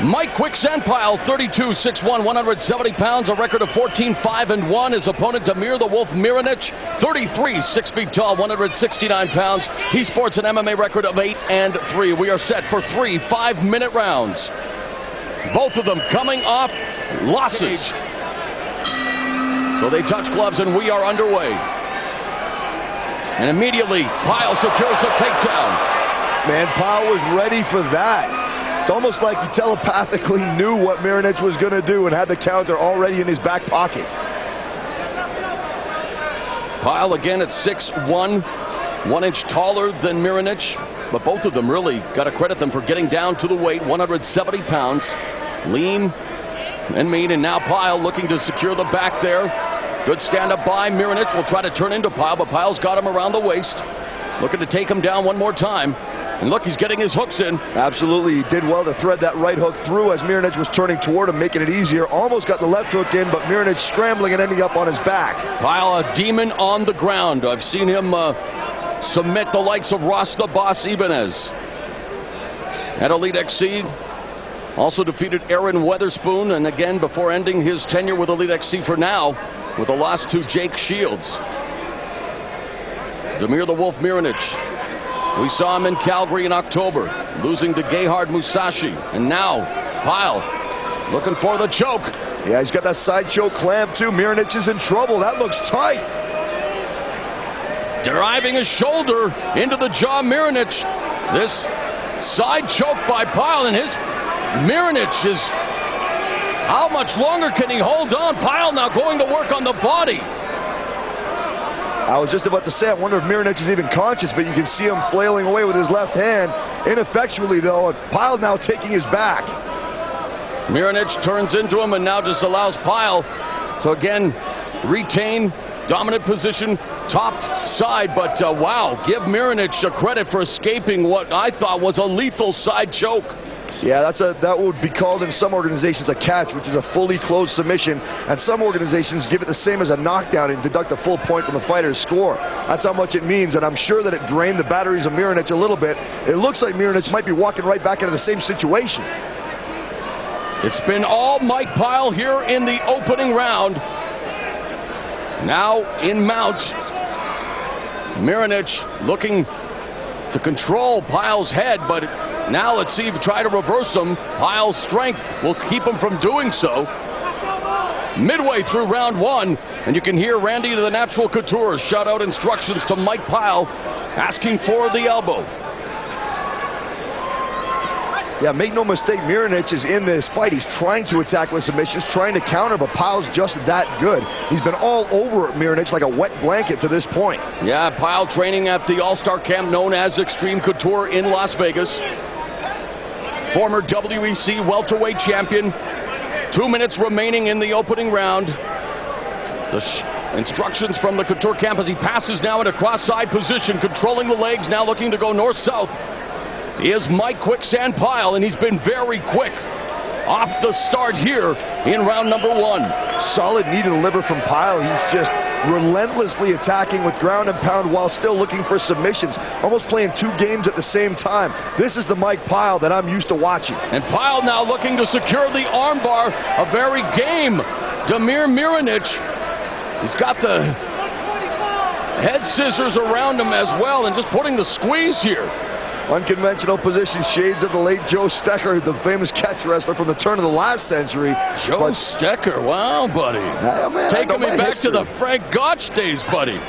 Mike Quicksand Pyle, 32, 6'1", 170 pounds, a record of 14-5-1. His opponent, Damir the Wolf Mirenic, 33, 6 feet tall, 169 pounds. He sports an MMA record of 8-3. We are set for 3 5-minute rounds. Both of them coming off losses. So they touch gloves and we are underway. And immediately, Pyle secures a takedown. Man, Pyle was ready for that. It's almost like he telepathically knew what Mirenic was going to do and had the counter already in his back pocket. Pyle again at 6'1", 1 inch taller than Mirenic, but both of them really got to credit them for getting down to the weight, 170 pounds, lean and mean, and now Pyle looking to secure the back there. Good stand-up by Mirenic. Will try to turn into Pyle, but Pyle's got him around the waist, looking to take him down one more time. And look, he's getting his hooks in. Absolutely. He did well to thread that right hook through as Mirenic was turning toward him, making it easier. Almost got the left hook in, but Mirenic scrambling and ending up on his back. Pyle, a demon on the ground. I've seen him submit the likes of Ross the Boss Ibanez at Elite XC. Also defeated Aaron Weatherspoon, and again, before ending his tenure with Elite XC for now, with a loss to Jake Shields. Damir the Wolf Mirenic. We saw him in Calgary in October, losing to Gehard Musashi. And now, Pyle looking for the choke. Yeah, he's got that side choke clamp too. Mirenic is in trouble. That looks tight. Driving his shoulder into the jaw, Mirenic. This side choke by Pyle, and his Mirenic is... How much longer can he hold on? Pyle now going to work on the body. I was just about to say, I wonder if Mirenic is even conscious, but you can see him flailing away with his left hand. Ineffectually, though, and Pyle now taking his back. Mirenic turns into him and now just allows Pyle to, again, retain dominant position, top side. But, wow, give Mirenic a credit for escaping what I thought was a lethal side choke. Yeah, that would be called in some organizations a catch, which is a fully closed submission, and some organizations give it the same as a knockdown and deduct a full point from the fighter's score. That's how much it means, and I'm sure that it drained the batteries of Mirenic a little bit. It looks like Mirenic might be walking right back into the same situation. It's been all Mike Pyle here in the opening round. Now in mount, Mirenic looking to control Pyle's head, but now let's see if try to reverse him. Pyle's strength will keep him from doing so. Midway through round one, and you can hear Randy to the Natural Couture shout out instructions to Mike Pyle, asking for the elbow. Yeah, make no mistake, Mirenic is in this fight. He's trying to attack with submissions, trying to counter, but Pyle's just that good. He's been all over Mirenic like a wet blanket to this point. Yeah, Pyle training at the All-Star camp known as Extreme Couture in Las Vegas. Former WEC welterweight champion. 2 minutes remaining in the opening round. The instructions from the Couture camp as he passes now in a cross-side position, controlling the legs, now looking to go north-south. He is Mike Quicksand Pyle, and he's been very quick off the start here in round number one. Solid knee to the liver from Pyle. He's just relentlessly attacking with ground and pound while still looking for submissions. Almost playing two games at the same time. This is the Mike Pyle that I'm used to watching. And Pyle now looking to secure the armbar. A very game Damir Mirenic. He's got the head scissors around him as well and just putting the squeeze here. Unconventional position, shades of the late Joe Stecker, the famous catch wrestler from the turn of the last century. Joe Stecker, wow, buddy. Taking me back to the Frank Gotch days, buddy.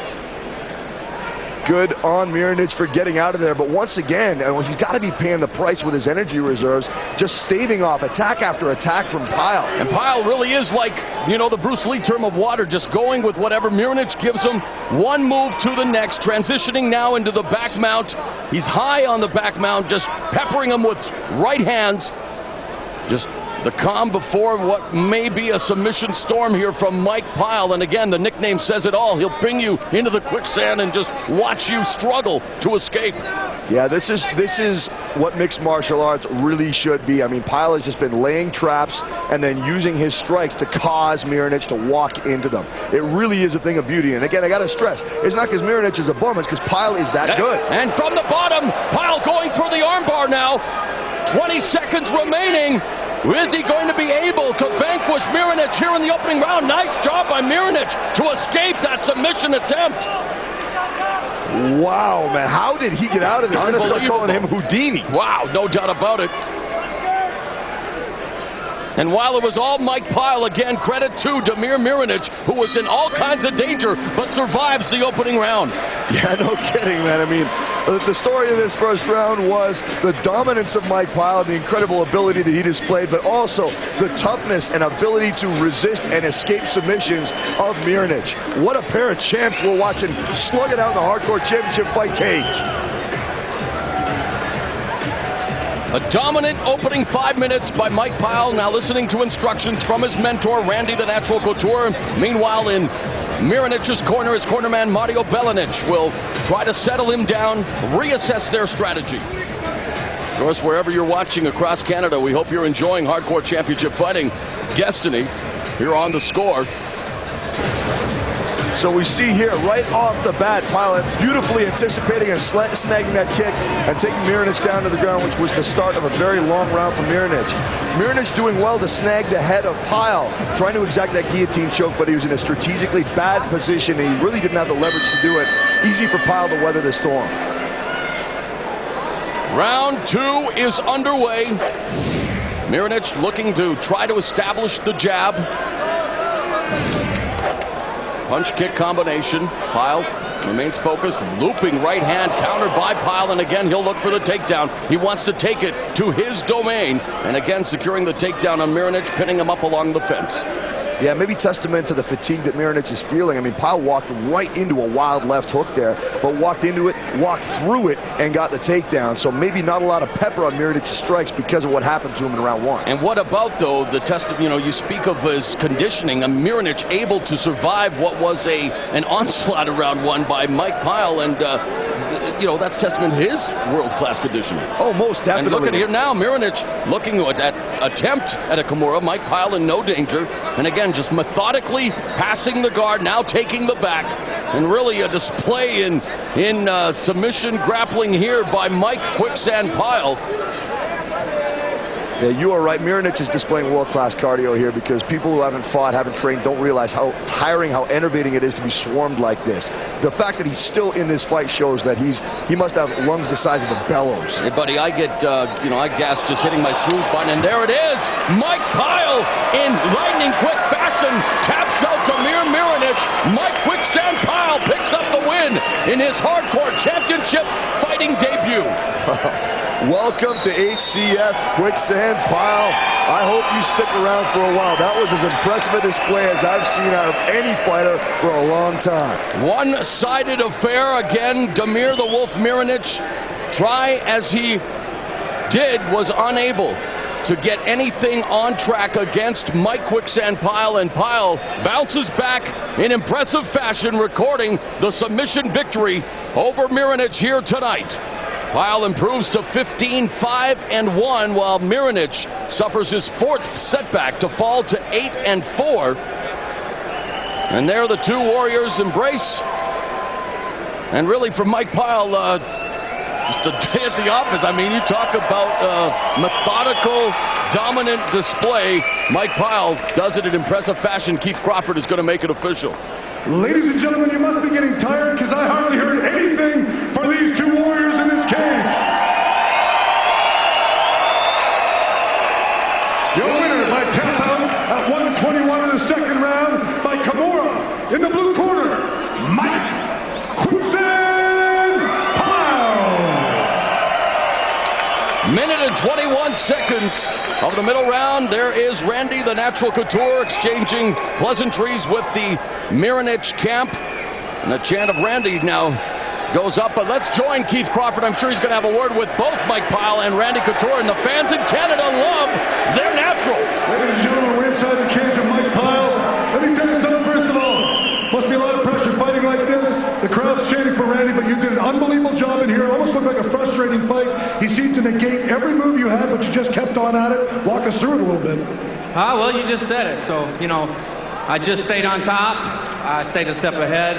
Good on Mirenic for getting out of there, but once again, he's got to be paying the price with his energy reserves, just staving off attack after attack from Pyle. And Pyle really is like, you know, the Bruce Lee term of water, just going with whatever Mirenic gives him, one move to the next, transitioning now into the back mount. He's high on the back mount, just peppering him with right hands. Just the calm before what may be a submission storm here from Mike Pyle. And again, the nickname says it all. He'll bring you into the quicksand and just watch you struggle to escape. Yeah, this is what mixed martial arts really should be. I mean, Pyle has just been laying traps and then using his strikes to cause Mirenic to walk into them. It really is a thing of beauty. And again, I got to stress, it's not because Mirenic is a bum, it's because Pyle is that good. And from the bottom, Pyle going for the armbar now. 20 seconds remaining. Is he going to be able to vanquish Mirenic here in the opening round? Nice job by Mirenic to escape that submission attempt. Wow, man. How did he get out of there? I'm going to start calling him Houdini. Wow, no doubt about it. And while it was all Mike Pyle, again, credit to Damir Mirenic, who was in all kinds of danger, but survives the opening round. Yeah, no kidding, man. I mean, the story of this first round was the dominance of Mike Pyle, the incredible ability that he displayed, but also the toughness and ability to resist and escape submissions of Mirenic. What a pair of champs we're watching slug it out in the Hardcore Championship fight cage. A dominant opening 5 minutes by Mike Pyle, now listening to instructions from his mentor, Randy the Natural Couture. Meanwhile, in Mirenic's corner, his cornerman, Mario Belenic, will try to settle him down, reassess their strategy. Of course, wherever you're watching across Canada, we hope you're enjoying Hardcore Championship Fighting Destiny here on The Score. So we see here, right off the bat, Pyle beautifully anticipating and snagging that kick and taking Mirenic down to the ground, which was the start of a very long round for Mirenic. Mirenic doing well to snag the head of Pyle, trying to exact that guillotine choke, but he was in a strategically bad position, and he really didn't have the leverage to do it. Easy for Pyle to weather the storm. Round 2 is underway. Mirenic looking to try to establish the jab. Punch-kick combination. Pyle remains focused, looping right hand, countered by Pyle, and again, he'll look for the takedown. He wants to take it to his domain, and again, securing the takedown on Mirenic, pinning him up along the fence. Yeah, maybe testament to the fatigue that Mirenic is feeling. I mean, Pyle walked right into a wild left hook there, but walked into it, walked through it, and got the takedown. So maybe not a lot of pepper on Mirenic's strikes because of what happened to him in round 1. And what about, though, the test of, you speak of his conditioning, Mirenic able to survive what was an onslaught in round 1 by Mike Pyle, and that's testament to his world-class conditioning. Oh, most definitely. And look at here now, Mirenic looking at that attempt at a Kimura. Mike Pyle in no danger. And again, just methodically passing the guard, now taking the back. And really a display in submission grappling here by Mike Quicksand Pyle. Yeah, you are right. Mirenic is displaying world-class cardio here, because people who haven't fought, haven't trained, don't realize how tiring, how enervating it is to be swarmed like this. The fact that he's still in this fight shows that he must have lungs the size of a bellows. Hey, buddy, I get, I gas just hitting my snooze button, and there it is. Mike Pyle, in lightning-quick fashion, taps out Damir Mirenic. Mike Quicksand Pyle picks up the win in his Hardcore Championship fighting debut. Welcome to HCF, Quicksand Pyle. I hope you stick around for a while. That was as impressive a display as I've seen out of any fighter for a long time. One-sided affair again. Damir the Wolf Mirenic, try as he did, was unable to get anything on track against Mike Quicksand Pyle, and Pyle bounces back in impressive fashion, recording the submission victory over Mirenic here tonight. Pyle improves to 15-5-1, while Mirenic suffers his 4th setback to fall to 8-4. And there the two warriors embrace. And really, for Mike Pyle, just a day at the office. I mean, you talk about methodical, dominant display. Mike Pyle does it in impressive fashion. Keith Crawford is going to make it official. Ladies and gentlemen, you must be getting tired, because I hardly heard anything for these two warriors in this cage. Your winner by tap out at 121 in the second round by Kimura. In the blue corner, Mike Quicksand Pyle. Minute and 21 seconds of the middle round. There is Randy the Natural Couture exchanging pleasantries with the Mirenic camp. And the chant of Randy now goes up, but let's join Keith Crawford. I'm sure he's going to have a word with both Mike Pyle and Randy Couture, and the fans in Canada love their natural. Ladies and gentlemen, we're inside the cage of Mike Pyle. Let me tell you something first of all. Must be a lot of pressure fighting like this. The crowd's chanting for Randy, but you did an unbelievable job in here. It almost looked like a frustrating fight. He seemed to negate every move you had, but you just kept on at it. Walk us through it a little bit. Well, you just said it. So, I just stayed on top. I stayed a step ahead.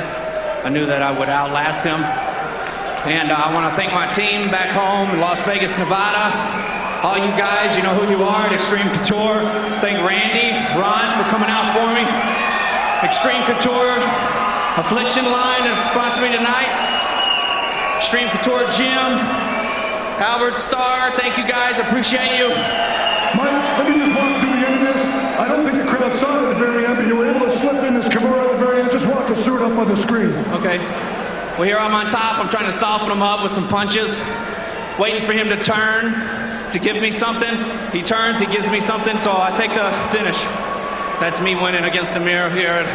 I knew that I would outlast him. And I want to thank my team back home in Las Vegas, Nevada. all you guys, you know who you are at Extreme Couture. Thank Randy, Ron for coming out for me. Extreme Couture, Affliction line that sponsors me tonight. Extreme Couture Gym, Albert Starr, thank you guys, appreciate you. Mike, let me just walk through the end of this. I don't think the crowd saw it at the very end, but you were able to slip in this Kimura at the very end. Just walk us through it up on the screen. Okay. Well, here I'm on top. I'm trying to soften him up with some punches. Waiting for him to turn, to give me something. He turns, he gives me something, so I take the finish. That's me winning against Damir here at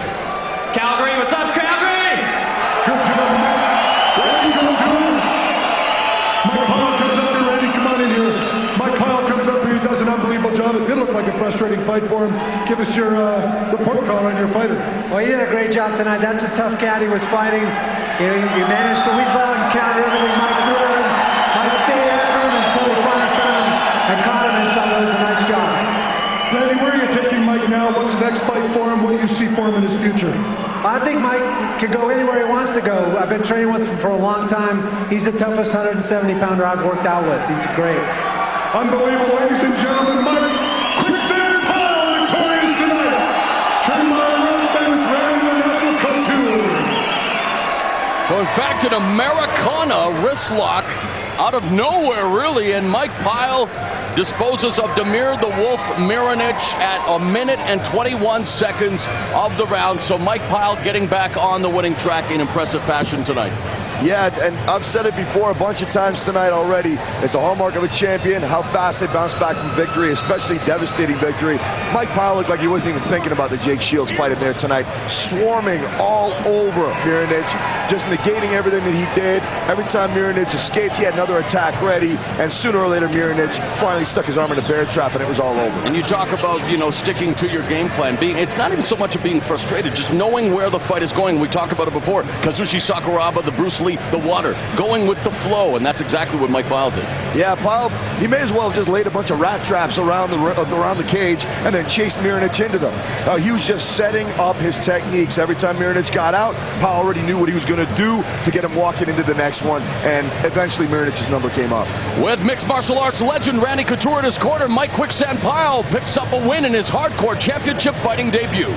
Calgary. What's up, Calgary? Good job, Mike. Randy comes in. Mike Pyle comes up here. Randy, come on in here. Mike Pyle comes up here. He does an unbelievable job. It did look like a frustrating fight for him. Give us your the protocol on your fighter. Well, he did a great job tonight. That's a tough cat he was fighting. He managed to weasel out and counter everything Mike threw at him. Mike stayed after him until he finally found him and caught him, and so it was a nice job. Randy, where are you taking Mike now? What's the next fight for him? What do you see for him in his future? I think Mike can go anywhere he wants to go. I've been training with him for a long time. He's the toughest 170-pounder I've worked out with. He's great. Unbelievable, ladies and gentlemen. Mike Quicksand Pyle victorious tonight. Trained by a real famous Randy the Natural Couture. So, in fact, an Americana wrist lock out of nowhere, really, and Mike Pyle disposes of Damir the Wolf Mirenic at 1 minute and 21 seconds of the round. So Mike Pyle getting back on the winning track in impressive fashion tonight. Yeah, and I've said it before a bunch of times tonight already. It's a hallmark of a champion, how fast they bounce back from victory, especially devastating victory. Mike Pyle looked like he wasn't even thinking about the Jake Shields fight in there tonight. Swarming all over Mirenic, just negating everything that he did. Every time Mirenic escaped, he had another attack ready, and sooner or later Mirenic finally stuck his arm in a bear trap, and it was all over. And you talk about, sticking to your game plan. It's not even so much of being frustrated, just knowing where the fight is going. We talked about it before. Kazushi Sakuraba, the Bruce Lee, the water, going with the flow, and that's exactly what Mike Pyle did. Yeah, Pyle, he may as well have just laid a bunch of rat traps around the cage and then chased Mirenic into them. He was just setting up his techniques. Every time Mirenic got out, Pyle already knew what he was going to do to get him walking into the next one, and eventually Mirenic's number came up. With mixed martial arts legend Randy Couture in his corner, Mike Quicksand Pyle picks up a win in his hardcore championship fighting debut.